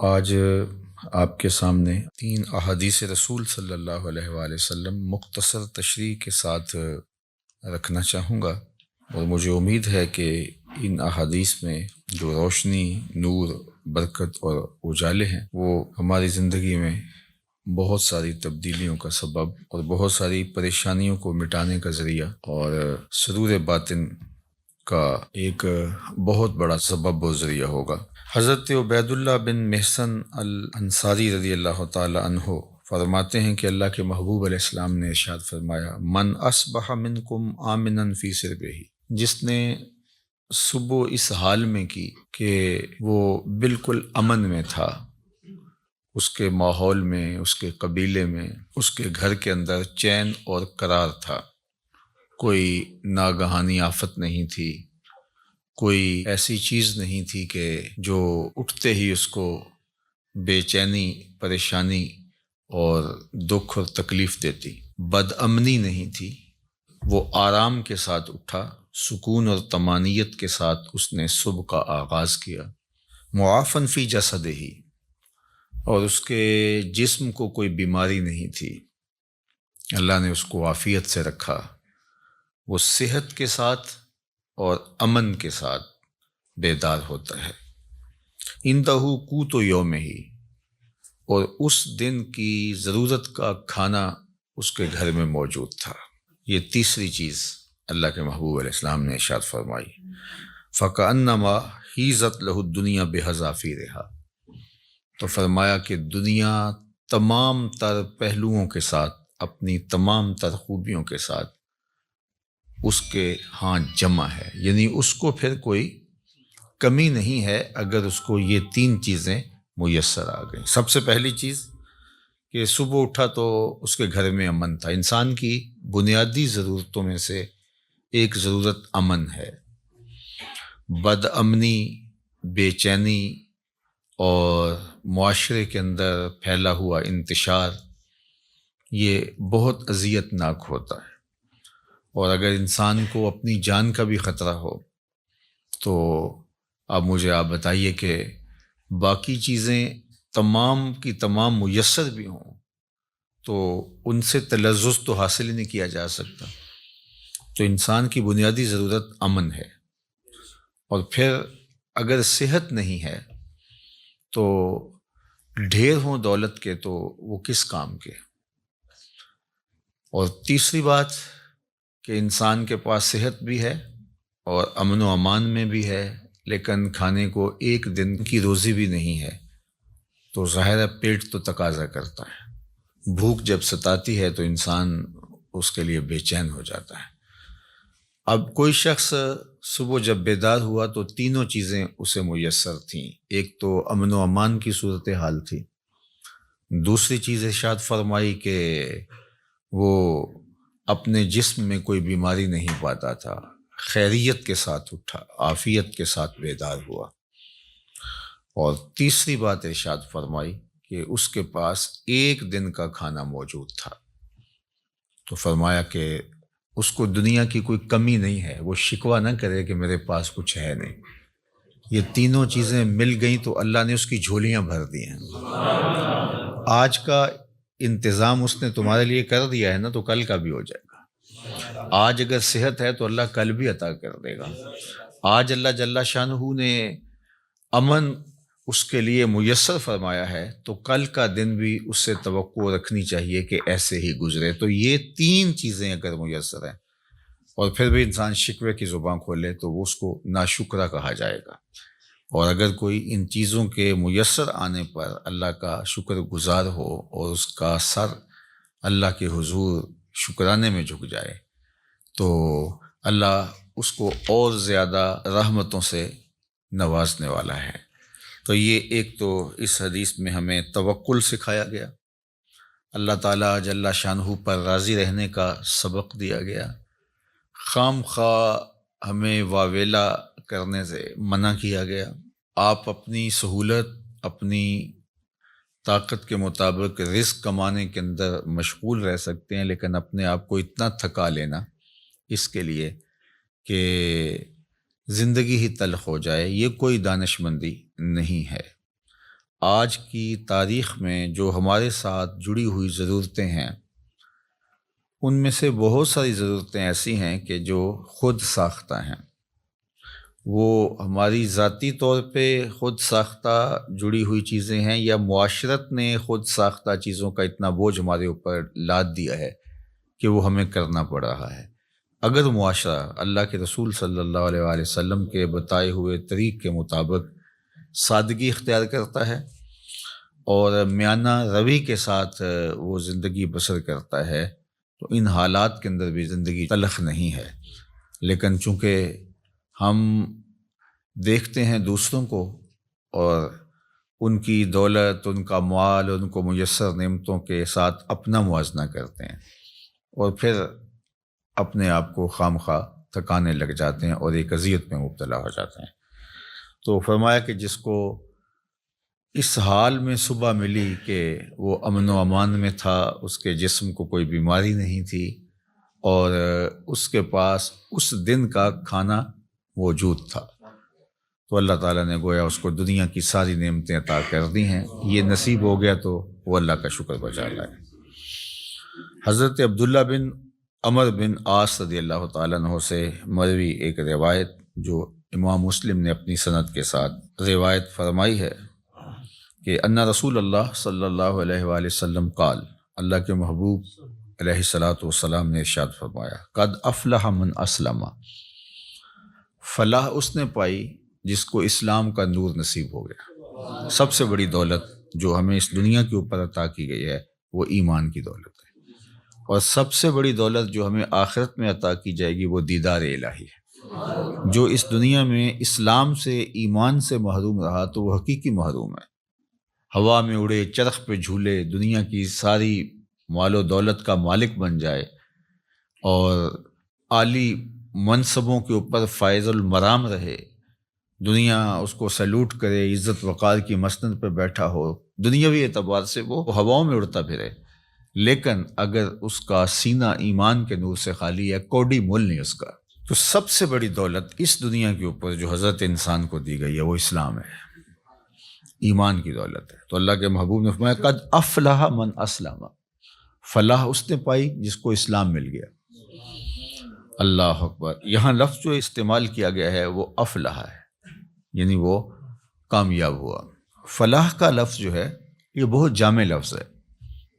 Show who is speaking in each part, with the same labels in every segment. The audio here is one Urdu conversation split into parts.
Speaker 1: آج آپ کے سامنے 3 احادیث رسول صلی اللہ علیہ وآلہ وسلم مختصر تشریح کے ساتھ رکھنا چاہوں گا، اور مجھے امید ہے کہ ان احادیث میں جو روشنی، نور، برکت اور اجالے ہیں وہ ہماری زندگی میں بہت ساری تبدیلیوں کا سبب اور بہت ساری پریشانیوں کو مٹانے کا ذریعہ اور سرور باطن کا ایک بہت بڑا سبب و ذریعہ ہوگا۔ حضرت عبید اللہ بن محسن الانصاری رضی اللہ تعالی عنہ فرماتے ہیں کہ اللہ کے محبوب علیہ السلام نے ارشاد فرمایا، من اصبح منکم آمنا فی سربہ، جس نے صبح اس حال میں کی کہ وہ بالکل امن میں تھا، اس کے ماحول میں، اس کے قبیلے میں، اس کے گھر کے اندر چین اور قرار تھا، کوئی ناگہانی آفت نہیں تھی، کوئی ایسی چیز نہیں تھی کہ جو اٹھتے ہی اس کو بے چینی، پریشانی اور دکھ اور تکلیف دیتی، بد امنی نہیں تھی، وہ آرام کے ساتھ اٹھا، سکون اور طمانینت کے ساتھ اس نے صبح کا آغاز کیا، معافن فی جسدہ ہی، اور اس کے جسم کو کوئی بیماری نہیں تھی، اللہ نے اس کو عافیت سے رکھا، وہ صحت کے ساتھ اور امن کے ساتھ بیدار ہوتا ہے۔ اندہ قوت یوم ہی، اور اس دن کی ضرورت کا کھانا اس کے گھر میں موجود تھا۔ یہ تیسری چیز اللہ کے محبوب علیہ السلام نے ارشاد فرمائی، فَكَأَنَّمَا حِيزَتْ لَهُ الدُّنْيَا بِحَذَافِيرِهَا، تو فرمایا کہ دنیا تمام تر پہلوؤں کے ساتھ، اپنی تمام تر خوبیوں کے ساتھ اس کے ہاں جمع ہے، یعنی اس کو پھر کوئی کمی نہیں ہے اگر اس کو یہ 3 چیزیں میسر آ گئیں۔ سب سے پہلی چیز کہ صبح اٹھا تو اس کے گھر میں امن تھا۔ انسان کی بنیادی ضرورتوں میں سے ایک ضرورت امن ہے۔ بد امنی، بے چینی اور معاشرے کے اندر پھیلا ہوا انتشار، یہ بہت اذیت ناک ہوتا ہے، اور اگر انسان کو اپنی جان کا بھی خطرہ ہو تو اب مجھے آپ بتائیے کہ باقی چیزیں تمام کی تمام میسر بھی ہوں تو ان سے تلذذ تو حاصل ہی نہیں کیا جا سکتا۔ تو انسان کی بنیادی ضرورت امن ہے، اور پھر اگر صحت نہیں ہے تو ڈھیر ہوں دولت کے تو وہ کس کام کے۔ اور تیسری بات کہ انسان کے پاس صحت بھی ہے اور امن و امان میں بھی ہے، لیکن کھانے کو ایک دن کی روزی بھی نہیں ہے، تو ظاہر ہے پیٹ تو تقاضا کرتا ہے۔ بھوک جب ستاتی ہے تو انسان اس کے لیے بے چین ہو جاتا ہے۔ اب کوئی شخص صبح جب بیدار ہوا تو تینوں چیزیں اسے میسر تھیں۔ ایک تو امن و امان کی صورتحال تھی، دوسری چیز ارشاد فرمائی کہ وہ اپنے جسم میں کوئی بیماری نہیں پاتا تھا، خیریت کے ساتھ اٹھا، عافیت کے ساتھ بیدار ہوا، اور تیسری بات ارشاد فرمائی کہ اس کے پاس ایک دن کا کھانا موجود تھا۔ تو فرمایا کہ اس کو دنیا کی کوئی کمی نہیں ہے، وہ شکوہ نہ کرے کہ میرے پاس کچھ ہے نہیں۔ یہ تینوں چیزیں مل گئیں تو اللہ نے اس کی جھولیاں بھر دی ہیں۔ آج کا انتظام اس نے تمہارے لیے کر دیا ہے نا، تو کل کا بھی ہو جائے گا۔ آج اگر صحت ہے تو اللہ کل بھی عطا کر دے گا۔ آج اللہ جل شانہ نے امن اس کے لیے میسر فرمایا ہے تو کل کا دن بھی اس سے توقع رکھنی چاہیے کہ ایسے ہی گزرے۔ تو یہ 3 چیزیں اگر میسر ہیں اور پھر بھی انسان شکوے کی زبان کھولے تو وہ اس کو ناشکرہ کہا جائے گا، اور اگر کوئی ان چیزوں کے میسر آنے پر اللہ کا شکر گزار ہو اور اس کا سر اللہ کے حضور شکرانے میں جھک جائے تو اللہ اس کو اور زیادہ رحمتوں سے نوازنے والا ہے۔ تو یہ ایک تو اس حدیث میں ہمیں توکل سکھایا گیا، اللہ تعالیٰ جل شانہ پر راضی رہنے کا سبق دیا گیا، خام خواہ ہمیں واویلا کرنے سے منع کیا گیا۔ آپ اپنی سہولت، اپنی طاقت کے مطابق رزق کمانے کے اندر مشغول رہ سکتے ہیں، لیکن اپنے آپ کو اتنا تھکا لینا اس کے لیے کہ زندگی ہی تلخ ہو جائے، یہ کوئی دانش مندی نہیں ہے۔ آج کی تاریخ میں جو ہمارے ساتھ جڑی ہوئی ضرورتیں ہیں، ان میں سے بہت ساری ضرورتیں ایسی ہیں کہ جو خود ساختہ ہیں۔ وہ ہماری ذاتی طور پہ خود ساختہ جڑی ہوئی چیزیں ہیں، یا معاشرت نے خود ساختہ چیزوں کا اتنا بوجھ ہمارے اوپر لاد دیا ہے کہ وہ ہمیں کرنا پڑ رہا ہے۔ اگر معاشرہ اللہ کے رسول صلی اللہ علیہ وآلہ وسلم کے بتائے ہوئے طریق کے مطابق سادگی اختیار کرتا ہے اور میانہ روی کے ساتھ وہ زندگی بسر کرتا ہے، تو ان حالات کے اندر بھی زندگی تلخ نہیں ہے۔ لیکن چونکہ ہم دیکھتے ہیں دوسروں کو اور ان کی دولت، ان کا مال، ان کو میسر نعمتوں کے ساتھ اپنا موازنہ کرتے ہیں، اور پھر اپنے آپ کو خام خواہ تھکانے لگ جاتے ہیں اور ایک اذیت میں مبتلا ہو جاتے ہیں۔ تو فرمایا کہ جس کو اس حال میں صبح ملی کہ وہ امن و امان میں تھا، اس کے جسم کو کوئی بیماری نہیں تھی، اور اس کے پاس اس دن کا کھانا موجود تھا، تو اللہ تعالیٰ نے گویا اس کو دنیا کی ساری نعمتیں عطا کر دی ہیں۔ یہ نصیب ہو گیا تو وہ اللہ کا شکر بجا لائے۔ حضرت عبداللہ بن عمر بن عاص رضی اللہ تعالیٰ عنہ سے مروی ایک روایت جو امام مسلم نے اپنی سند کے ساتھ روایت فرمائی ہے کہ ان رسول اللہ صلی اللہ علیہ وآلہ وسلم قال، اللہ کے محبوب علیہ الصلاۃ والسلام نے ارشاد فرمایا، قد افلح من اسلم، فلاح اس نے پائی جس کو اسلام کا نور نصیب ہو گیا۔ سب سے بڑی دولت جو ہمیں اس دنیا کے اوپر عطا کی گئی ہے وہ ایمان کی دولت ہے، اور سب سے بڑی دولت جو ہمیں آخرت میں عطا کی جائے گی وہ دیدار الہی ہے۔ جو اس دنیا میں اسلام سے، ایمان سے محروم رہا تو وہ حقیقی محروم ہے۔ ہوا میں اڑے، چرخ پہ جھولے، دنیا کی ساری مال و دولت کا مالک بن جائے اور عالی منصبوں کے اوپر فائز المرام رہے، دنیا اس کو سیلوٹ کرے، عزت وقار کی مسند پہ بیٹھا ہو، دنیاوی اعتبار سے وہ ہواؤں میں اڑتا پھرے، لیکن اگر اس کا سینہ ایمان کے نور سے خالی ہے، کوڑی مول نہیں اس کا، تو سب سے بڑی دولت اس دنیا کے اوپر جو حضرت انسان کو دی گئی ہے وہ اسلام ہے، ایمان کی دولت ہے۔ تو اللہ کے محبوب نے فرمایا قد افلح من اسلم، فلاح اس نے پائی جس کو اسلام مل گیا۔ اللہ اکبر۔ یہاں لفظ جو استعمال کیا گیا ہے وہ افلح ہے، یعنی وہ کامیاب ہوا۔ فلاح کا لفظ جو ہے یہ بہت جامع لفظ ہے،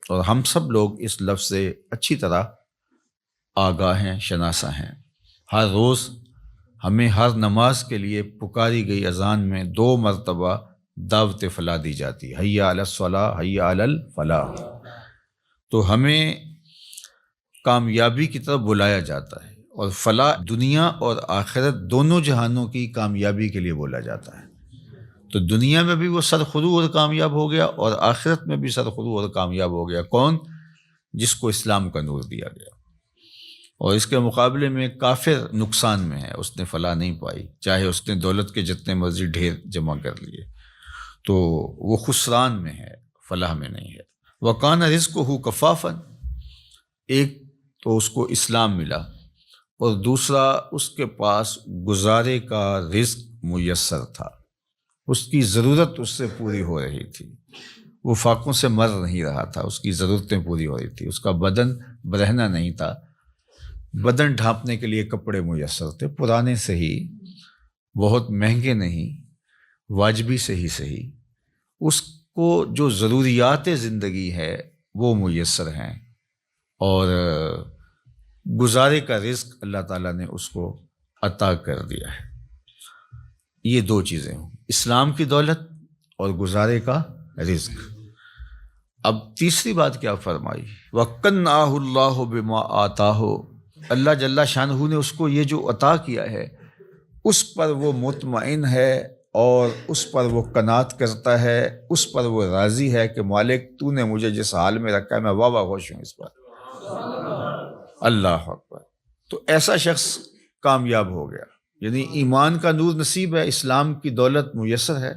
Speaker 1: اور ہم سب لوگ اس لفظ سے اچھی طرح آگاہ ہیں، شناسا ہیں۔ ہر روز ہمیں ہر نماز کے لیے پکاری گئی اذان میں 2 مرتبہ دعوت فلاح دی جاتی ہے، حی علی الصلاۃ، حی علی الفلاح۔ تو ہمیں کامیابی کی طرف بلایا جاتا ہے، اور فلاح دنیا اور آخرت دونوں جہانوں کی کامیابی کے لیے بولا جاتا ہے۔ تو دنیا میں بھی وہ سرخرو اور کامیاب ہو گیا، اور آخرت میں بھی سرخرو اور کامیاب ہو گیا۔ کون؟ جس کو اسلام کا نور دیا گیا۔ اور اس کے مقابلے میں کافر نقصان میں ہے، اس نے فلاح نہیں پائی، چاہے اس نے دولت کے جتنے مرضی ڈھیر جمع کر لیے، تو وہ خسران میں ہے، فلاح میں نہیں ہے۔ وَقَانَ رِزْقُهُ كَفَافًا، ایک تو اس کو اسلام ملا، اور دوسرا اس کے پاس گزارے کا رزق میسر تھا، اس کی ضرورت اس سے پوری ہو رہی تھی، وہ فاقوں سے مر نہیں رہا تھا، اس کی ضرورتیں پوری ہو رہی تھی، اس کا بدن برہنہ نہیں تھا، بدن ڈھانپنے کے لیے کپڑے میسر تھے، پرانے سے ہی، بہت مہنگے نہیں، واجبی سے ہی صحیح، اس کو جو ضروریات زندگی ہے وہ میسر ہیں، اور گزارے کا رزق اللہ تعالیٰ نے اس کو عطا کر دیا ہے۔ یہ 2 چیزیں ہوں، اسلام کی دولت اور گزارے کا رزق۔ اب تیسری بات کیا فرمائی؟ وَقَنَّعَهُ اللَّهُ بِمَا آتَاهُ، اللہ جل شانہ نے اس کو یہ جو عطا کیا ہے اس پر وہ مطمئن ہے، اور اس پر وہ قناعت کرتا ہے، اس پر وہ راضی ہے کہ مالک تو نے مجھے جس حال میں رکھا ہے میں واہ واہ خوش ہوں اس پر۔ اللہ اکبر۔ تو ایسا شخص کامیاب ہو گیا، یعنی ایمان کا نور نصیب ہے، اسلام کی دولت میسر ہے،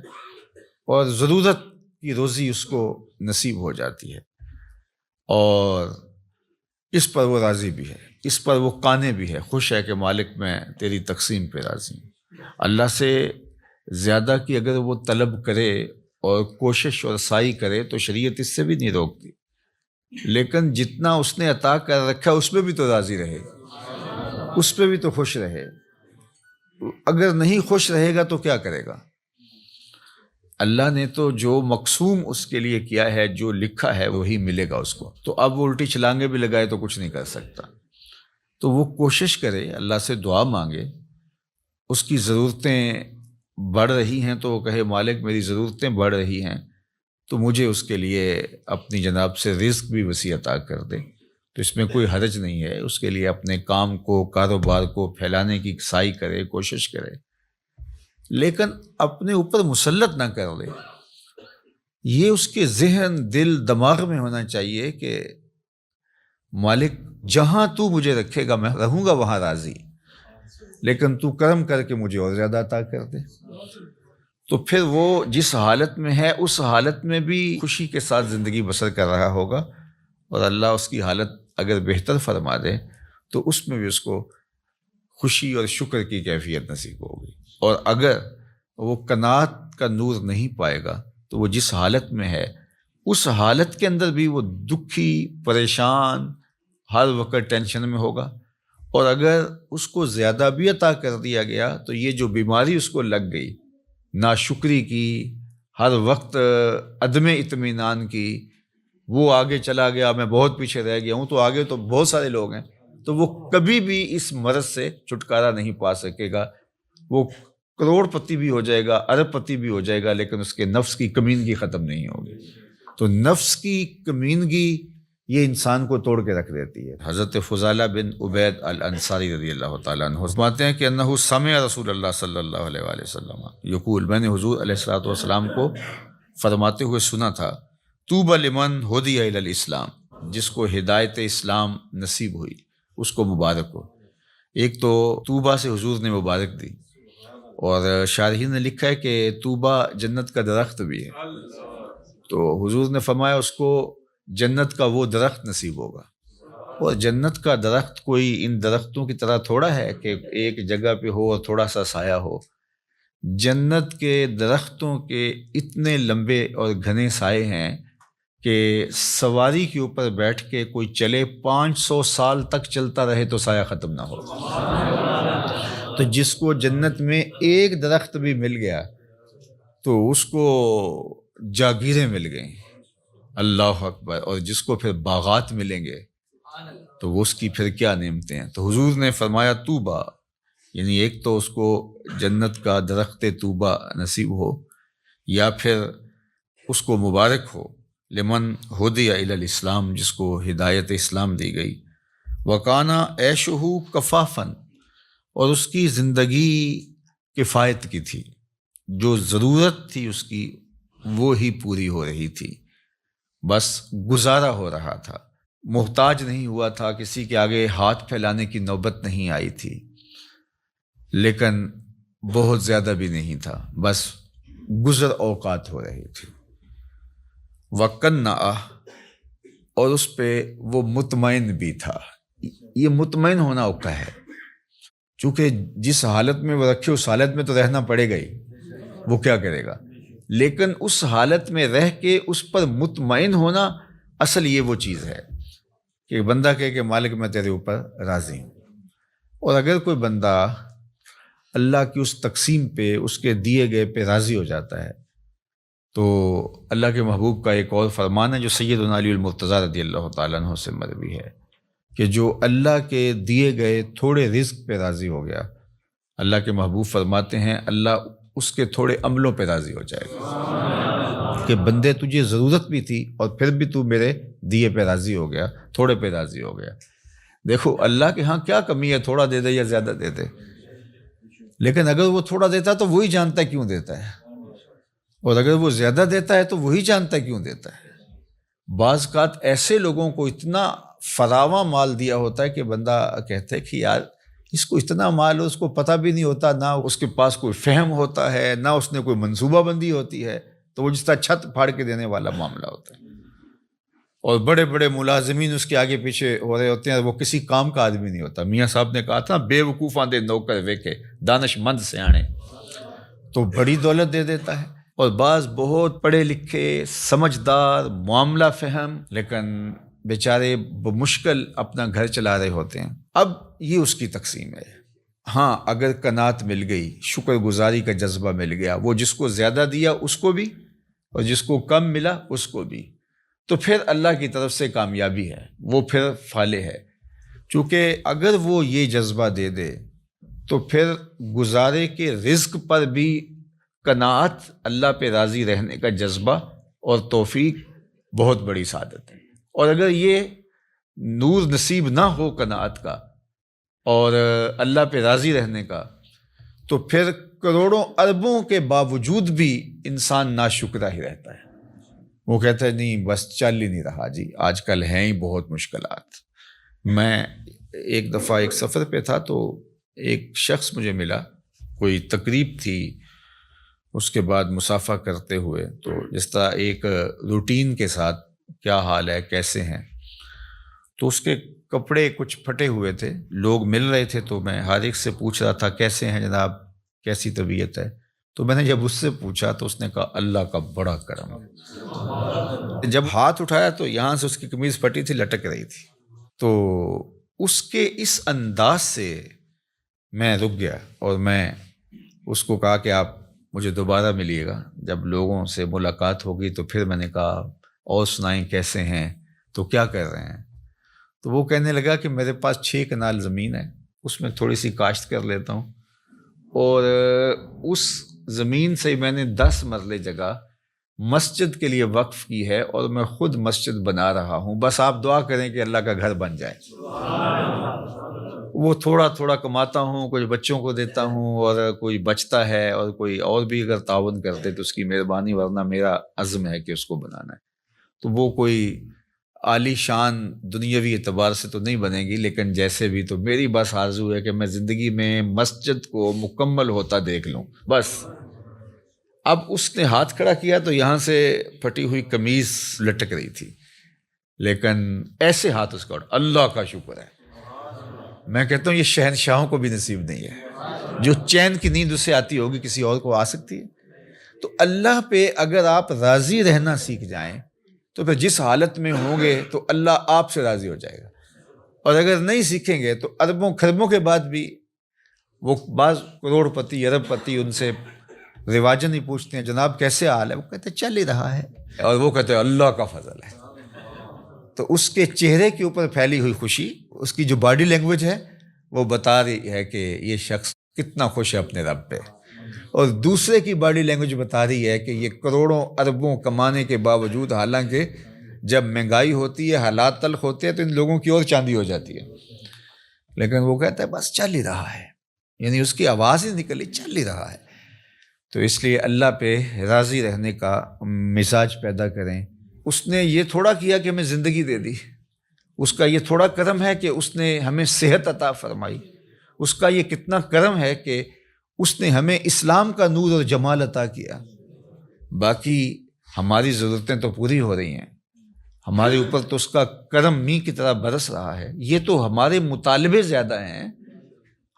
Speaker 1: اور ضرورت کی روزی اس کو نصیب ہو جاتی ہے، اور اس پر وہ راضی بھی ہے، اس پر وہ قانع بھی ہے، خوش ہے کہ مالک میں تیری تقسیم پہ راضی ہوں۔ اللہ سے زیادہ کی اگر وہ طلب کرے اور کوشش اور سعی کرے تو شریعت اس سے بھی نہیں روکتی، لیکن جتنا اس نے عطا کر رکھا اس پہ بھی تو راضی رہے، اس پہ بھی تو خوش رہے۔ اگر نہیں خوش رہے گا تو کیا کرے گا؟ اللہ نے تو جو مقسوم اس کے لیے کیا ہے، جو لکھا ہے وہی ملے گا اس کو، تو اب وہ الٹی چھلانگیں بھی لگائے تو کچھ نہیں کر سکتا۔ تو وہ کوشش کرے، اللہ سے دعا مانگے، اس کی ضرورتیں بڑھ رہی ہیں تو وہ کہے مالک میری ضرورتیں بڑھ رہی ہیں تو مجھے اس کے لیے اپنی جناب سے رزق بھی وسیع عطا کر دے، تو اس میں کوئی حرج نہیں ہے۔ اس کے لیے اپنے کام کو، کاروبار کو پھیلانے کی سعی کرے، کوشش کرے، لیکن اپنے اوپر مسلط نہ کر لے۔ یہ اس کے ذہن، دل، دماغ میں ہونا چاہیے کہ مالک جہاں تو مجھے رکھے گا میں رہوں گا وہاں راضی، لیکن تو کرم کر کے مجھے اور زیادہ عطا کر دے۔ تو پھر وہ جس حالت میں ہے اس حالت میں بھی خوشی کے ساتھ زندگی بسر کر رہا ہوگا، اور اللہ اس کی حالت اگر بہتر فرما دے تو اس میں بھی اس کو خوشی اور شکر کی کیفیت نصیب ہوگی۔ اور اگر وہ قناعت کا نور نہیں پائے گا تو وہ جس حالت میں ہے اس حالت کے اندر بھی وہ دکھی، پریشان، ہر وقت ٹینشن میں ہوگا۔ اور اگر اس کو زیادہ بھی عطا کر دیا گیا تو یہ جو بیماری اس کو لگ گئی، ناشکری کی، ہر وقت عدم اطمینان کی، وہ آگے چلا گیا، میں بہت پیچھے رہ گیا ہوں، تو آگے تو بہت سارے لوگ ہیں، تو وہ کبھی بھی اس مرض سے چھٹکارا نہیں پا سکے گا۔ وہ کروڑ پتی بھی ہو جائے گا، ارب پتی بھی ہو جائے گا، لیکن اس کے نفس کی کمینگی ختم نہیں ہوگی۔ تو نفس کی کمینگی یہ انسان کو توڑ کے رکھ دیتی ہے۔ حضرت فضالہ بن عبید الانصاری رضی اللہ تعالیٰ عنہ فرماتے ہیں کہ انہ سمع رسول اللہ صلی اللہ علیہ وآلہ وسلم یقول، میں نے حضور علیہ الصلوۃ والسلام کو فرماتے ہوئے سنا تھا، طوبی لمن ہدی الی الاسلام، جس کو ہدایت اسلام نصیب ہوئی اس کو مبارک ہو۔ ایک تو طوبہ سے حضور نے مبارک دی، اور شارحین نے لکھا ہے کہ طوبہ جنت کا درخت بھی ہے، تو حضور نے فرمایا اس کو جنت کا وہ درخت نصیب ہوگا۔ اور جنت کا درخت کوئی ان درختوں کی طرح تھوڑا ہے کہ ایک جگہ پہ ہو اور تھوڑا سا سایہ ہو۔ جنت کے درختوں کے اتنے لمبے اور گھنے سائے ہیں کہ سواری کے اوپر بیٹھ کے کوئی چلے 500 سال تک چلتا رہے تو سایہ ختم نہ ہو۔ تو جس کو جنت میں ایک درخت بھی مل گیا تو اس کو جاگیریں مل گئیں، اللہ اکبر۔ اور جس کو پھر باغات ملیں گے تو وہ اس کی پھر کیا نعمتیں ہیں۔ تو حضور نے فرمایا طوبہ، یعنی ایک تو اس کو جنت کا درخت طوبہ نصیب ہو، یا پھر اس کو مبارک ہو، لمن ہدی الی الاسلام، جس کو ہدایت اسلام دی گئی، وکانا عیشہ کفافن، اور اس کی زندگی کفایت کی تھی، جو ضرورت تھی اس کی وہ ہی پوری ہو رہی تھی، بس گزارا ہو رہا تھا، محتاج نہیں ہوا تھا، کسی کے آگے ہاتھ پھیلانے کی نوبت نہیں آئی تھی، لیکن بہت زیادہ بھی نہیں تھا، بس گزر اوقات ہو رہی تھی۔ وقنع، اور اس پہ وہ مطمئن بھی تھا۔ یہ مطمئن ہونا اوقع ہے، چونکہ جس حالت میں وہ رکھے اس حالت میں تو رہنا پڑے گا ہی، وہ کیا کرے گا، لیکن اس حالت میں رہ کے اس پر مطمئن ہونا، اصل یہ وہ چیز ہے کہ بندہ کہے کہ مالک میں تیرے اوپر راضی ہوں۔ اور اگر کوئی بندہ اللہ کی اس تقسیم پہ، اس کے دیے گئے پہ راضی ہو جاتا ہے تو اللہ کے محبوب کا ایک اور فرمان ہے جو سیدنا علی المرتضیٰ رضی اللہ تعالیٰ عنہ سے مروی ہے کہ جو اللہ کے دیے گئے تھوڑے رزق پہ راضی ہو گیا، اللہ کے محبوب فرماتے ہیں اللہ اس کے تھوڑے عملوں پہ راضی ہو جائے گا، کہ بندے تجھے ضرورت بھی تھی اور پھر بھی تو میرے دیے پہ راضی ہو گیا، تھوڑے پہ راضی ہو گیا۔ دیکھو اللہ کے ہاں کیا کمی ہے، تھوڑا دے دے یا زیادہ دے دے، لیکن اگر وہ تھوڑا دیتا تو وہی جانتا ہے کیوں دیتا ہے، اور اگر وہ زیادہ دیتا ہے تو وہی جانتا ہے کیوں دیتا ہے۔ بعض اوقات ایسے لوگوں کو اتنا فراواں مال دیا ہوتا ہے کہ بندہ کہتا ہے کہ یار اس کو اتنا مال ہو، اس کو پتہ بھی نہیں ہوتا، نہ اس کے پاس کوئی فہم ہوتا ہے، نہ اس نے کوئی منصوبہ بندی ہوتی ہے، تو وہ جس طرح چھت پھاڑ کے دینے والا معاملہ ہوتا ہے۔ اور بڑے بڑے ملازمین اس کے آگے پیچھے ہو رہے ہوتے ہیں، وہ کسی کام کا آدمی نہیں ہوتا۔ میاں صاحب نے کہا تھا بے وقوفاں دے نوکر ویکھے، دانش مند سیانے، تو بڑی دولت دے دیتا ہے اور بعض بہت پڑھے لکھے سمجھدار معاملہ فہم لیکن بیچارے بمشکل اپنا گھر چلا رہے ہوتے ہیں۔ اب یہ اس کی تقسیم ہے۔ ہاں اگر قناعت مل گئی، شکر گزاری کا جذبہ مل گیا، وہ جس کو زیادہ دیا اس کو بھی اور جس کو کم ملا اس کو بھی، تو پھر اللہ کی طرف سے کامیابی ہے، وہ پھر فالح ہے۔ چونکہ اگر وہ یہ جذبہ دے دے تو پھر گزارے کے رزق پر بھی قناعت، اللہ پہ راضی رہنے کا جذبہ اور توفیق بہت بڑی سعادت ہے۔ اور اگر یہ نور نصیب نہ ہو قناعت کا اور اللہ پہ راضی رہنے کا، تو پھر کروڑوں اربوں کے باوجود بھی انسان ناشکرہ ہی رہتا ہے۔ وہ کہتا ہے نہیں بس چل ہی نہیں رہا جی، آج کل ہیں ہی بہت مشکلات۔ میں ایک دفعہ ایک سفر پہ تھا تو ایک شخص مجھے ملا، کوئی تقریب تھی، اس کے بعد مصافحہ کرتے ہوئے تو جس طرح ایک روٹین کے ساتھ کیا حال ہے کیسے ہیں، تو اس کے کپڑے کچھ پھٹے ہوئے تھے، لوگ مل رہے تھے تو میں ہر ایک سے پوچھ رہا تھا کیسے ہیں جناب، کیسی طبیعت ہے۔ تو میں نے جب اس سے پوچھا تو اس نے کہا اللہ کا بڑا کرم۔ جب ہاتھ اٹھایا تو یہاں سے اس کی قمیض پھٹی تھی، لٹک رہی تھی۔ تو اس کے اس انداز سے میں رک گیا اور میں اس کو کہا کہ آپ مجھے دوبارہ ملیے گا، جب لوگوں سے ملاقات ہوگی تو پھر میں نے کہا اور سنائیں کیسے ہیں، تو کیا کر رہے ہیں؟ تو وہ کہنے لگا کہ میرے پاس 6 کنال زمین ہے، اس میں تھوڑی سی کاشت کر لیتا ہوں، اور اس زمین سے میں نے 10 مرلے جگہ مسجد کے لیے وقف کی ہے اور میں خود مسجد بنا رہا ہوں، بس آپ دعا کریں کہ اللہ کا گھر بن جائے۔ وہ تھوڑا تھوڑا کماتا ہوں، کچھ بچوں کو دیتا ہوں اور کوئی بچتا ہے، اور کوئی اور بھی اگر تعاون کرتے تو اس کی مہربانی، ورنہ میرا عزم ہے کہ اس کو بنانا ہے۔ تو وہ کوئی عالی شان دنیاوی اعتبار سے تو نہیں بنے گی، لیکن جیسے بھی تو میری بس آرزو ہے کہ میں زندگی میں مسجد کو مکمل ہوتا دیکھ لوں بس۔ اب اس نے ہاتھ کھڑا کیا تو یہاں سے پھٹی ہوئی قمیض لٹک رہی تھی، لیکن ایسے ہاتھ اس کا اٹھا، اللہ کا شکر ہے۔ میں کہتا ہوں یہ شہنشاہوں کو بھی نصیب نہیں ہے، جو چین کی نیند اسے آتی ہوگی کسی اور کو آ سکتی ہے۔ تو اللہ پہ اگر آپ راضی رہنا سیکھ جائیں تو پھر جس حالت میں ہوں گے تو اللہ آپ سے راضی ہو جائے گا، اور اگر نہیں سیکھیں گے تو اربوں خربوں کے بعد بھی وہ بعض کروڑ پتی ارب پتی ان سے رواجن ہی پوچھتے ہیں جناب کیسے حال ہے، وہ کہتے ہیں چل ہی رہا ہے، اور وہ کہتے ہیں اللہ کا فضل ہے۔ تو اس کے چہرے کے اوپر پھیلی ہوئی خوشی، اس کی جو باڈی لینگویج ہے وہ بتا رہی ہے کہ یہ شخص کتنا خوش ہے اپنے رب پہ، اور دوسرے کی باڈی لینگویج بتا رہی ہے کہ یہ کروڑوں اربوں کمانے کے باوجود، حالانکہ جب مہنگائی ہوتی ہے، حالات تلخ ہوتے ہیں تو ان لوگوں کی اور چاندی ہو جاتی ہے، لیکن وہ کہتا ہے بس چل ہی رہا ہے، یعنی اس کی آواز ہی نکلی چل ہی رہا ہے۔ تو اس لیے اللہ پہ راضی رہنے کا مزاج پیدا کریں۔ اس نے یہ تھوڑا کیا کہ ہمیں زندگی دے دی، اس کا یہ تھوڑا کرم ہے کہ اس نے ہمیں صحت عطا فرمائی، اس کا یہ کتنا کرم ہے کہ اس نے ہمیں اسلام کا نور اور جمال عطا کیا۔ باقی ہماری ضرورتیں تو پوری ہو رہی ہیں، ہمارے اوپر تو اس کا کرم می کی طرح برس رہا ہے۔ یہ تو ہمارے مطالبے زیادہ ہیں،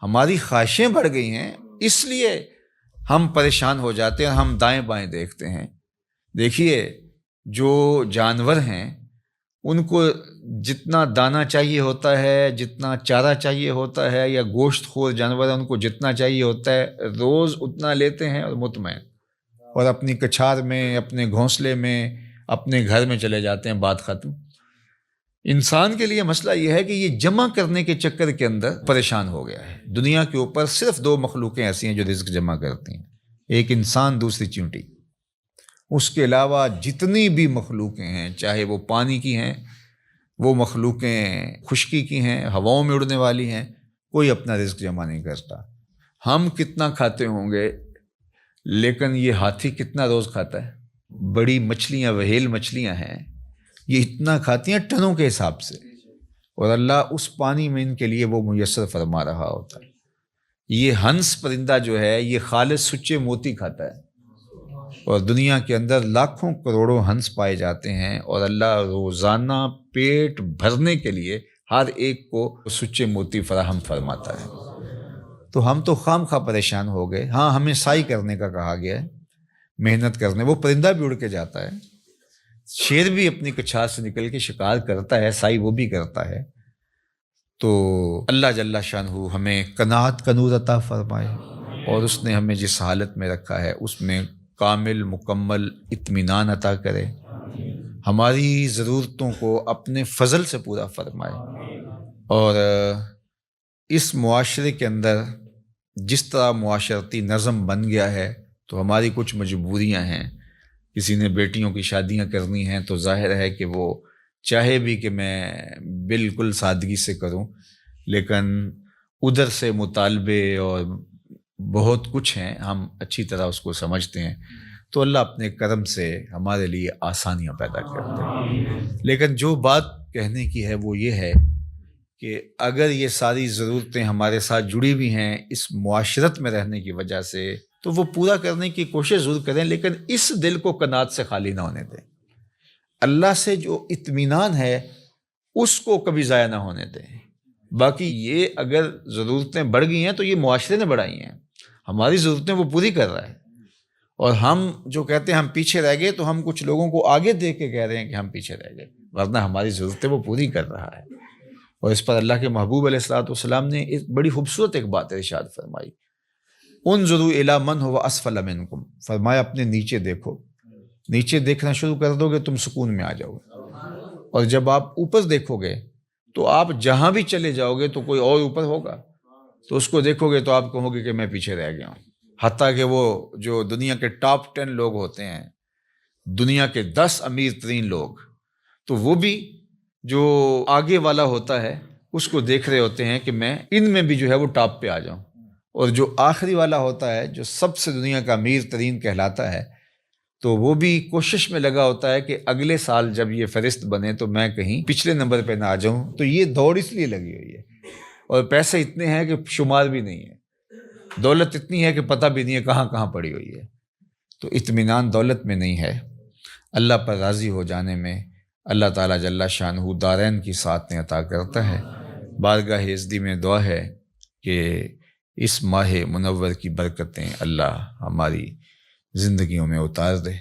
Speaker 1: ہماری خواہشیں بڑھ گئی ہیں، اس لیے ہم پریشان ہو جاتے ہیں، ہم دائیں بائیں دیکھتے ہیں۔ دیکھیے جو جانور ہیں ان کو جتنا دانہ چاہیے ہوتا ہے، جتنا چارہ چاہیے ہوتا ہے، یا گوشت خور جانور ہیں ان کو جتنا چاہیے ہوتا ہے، روز اتنا لیتے ہیں اور مطمئن، اور اپنی کچھار میں، اپنے گھونسلے میں، اپنے گھر میں چلے جاتے ہیں، بات ختم۔ انسان کے لیے مسئلہ یہ ہے کہ یہ جمع کرنے کے چکر کے اندر پریشان ہو گیا ہے۔ دنیا کے اوپر صرف 2 مخلوقیں ایسی ہیں جو رزق جمع کرتی ہیں، ایک انسان، دوسری چیونٹی۔ اس کے علاوہ جتنی بھی مخلوقیں ہیں، چاہے وہ پانی کی ہیں، وہ مخلوقیں خشکی کی ہیں، ہواؤں میں اڑنے والی ہیں، کوئی اپنا رزق جمع نہیں کرتا۔ ہم کتنا کھاتے ہوں گے، لیکن یہ ہاتھی کتنا روز کھاتا ہے؟ بڑی مچھلیاں، وہیل مچھلیاں ہیں، یہ اتنا کھاتی ہیں ٹنوں کے حساب سے، اور اللہ اس پانی میں ان کے لیے وہ میسر فرما رہا ہوتا ہے۔ یہ ہنس پرندہ جو ہے یہ خالص سچے موتی کھاتا ہے، اور دنیا کے اندر لاکھوں کروڑوں ہنس پائے جاتے ہیں، اور اللہ روزانہ پیٹ بھرنے کے لیے ہر ایک کو سچے موتی فراہم فرماتا ہے۔ تو ہم تو خام خواہ پریشان ہو گئے۔ ہاں ہمیں سعی کرنے کا کہا گیا ہے، محنت کرنے. وہ پرندہ بھی اڑ کے جاتا ہے, شیر بھی اپنی کچھار سے نکل کے شکار کرتا ہے, سائی وہ بھی کرتا ہے. تو اللہ جل شانہ ہمیں قناعت کا نور عطا فرمائے, اور اس نے ہمیں جس حالت میں رکھا ہے اس میں کامل مکمل اطمینان عطا کرے, ہماری ضرورتوں کو اپنے فضل سے پورا فرمائے. اور اس معاشرے کے اندر جس طرح معاشرتی نظم بن گیا ہے تو ہماری کچھ مجبوریاں ہیں. کسی نے بیٹیوں کی شادیاں کرنی ہیں تو ظاہر ہے کہ وہ چاہے بھی کہ میں بالکل سادگی سے کروں, لیکن ادھر سے مطالبے اور بہت کچھ ہیں, ہم اچھی طرح اس کو سمجھتے ہیں. تو اللہ اپنے کرم سے ہمارے لیے آسانیاں پیدا کرتے ہیں. لیکن جو بات کہنے کی ہے وہ یہ ہے کہ اگر یہ ساری ضرورتیں ہمارے ساتھ جڑی ہوئی ہیں اس معاشرت میں رہنے کی وجہ سے, تو وہ پورا کرنے کی کوشش ضرور کریں, لیکن اس دل کو قناعت سے خالی نہ ہونے دیں. اللہ سے جو اطمینان ہے اس کو کبھی ضائع نہ ہونے دیں. باقی یہ اگر ضرورتیں بڑھ گئی ہیں تو یہ معاشرے نے بڑھائی ہیں, ہماری ضرورتیں وہ پوری کر رہا ہے. اور ہم جو کہتے ہیں ہم پیچھے رہ گئے, تو ہم کچھ لوگوں کو آگے دیکھ کے کہہ رہے ہیں کہ ہم پیچھے رہ گئے, ورنہ ہماری ضرورتیں وہ پوری کر رہا ہے. اور اس پر اللہ کے محبوب علیہ الصلوۃ والسلام نے ایک بڑی خوبصورت ایک بات ارشاد فرمائی, انظروا الی من هو اسفل منکم, فرمایا اپنے نیچے دیکھو. نیچے دیکھنا شروع کر دو گے تم سکون میں آ جاؤ گے, اور جب آپ اوپر دیکھو گے تو آپ جہاں بھی چلے جاؤ گے تو کوئی اور اوپر ہوگا, تو اس کو دیکھو گے تو آپ کہو گے کہ میں پیچھے رہ گیا ہوں. حتیٰ کہ وہ جو دنیا کے ٹاپ 10 لوگ ہوتے ہیں, دنیا کے 10 امیر ترین لوگ, تو وہ بھی جو آگے والا ہوتا ہے اس کو دیکھ رہے ہوتے ہیں کہ میں ان میں بھی جو ہے وہ ٹاپ پہ آ جاؤں. اور جو آخری والا ہوتا ہے جو سب سے دنیا کا امیر ترین کہلاتا ہے, تو وہ بھی کوشش میں لگا ہوتا ہے کہ اگلے سال جب یہ فہرست بنے تو میں کہیں پچھلے نمبر پہ نہ آ جاؤں. تو یہ دوڑ اس لیے لگی ہوئی ہے, اور پیسے اتنے ہیں کہ شمار بھی نہیں ہے, دولت اتنی ہے کہ پتہ بھی نہیں ہے کہاں کہاں پڑی ہوئی ہے. تو اطمینان دولت میں نہیں ہے, اللہ پر راضی ہو جانے میں اللہ تعالیٰ جل شانہ دارین کی سعادتیں عطا کرتا ہے. بارگاہ عزتی میں دعا ہے کہ اس ماہ منور کی برکتیں اللہ ہماری زندگیوں میں اتار دے.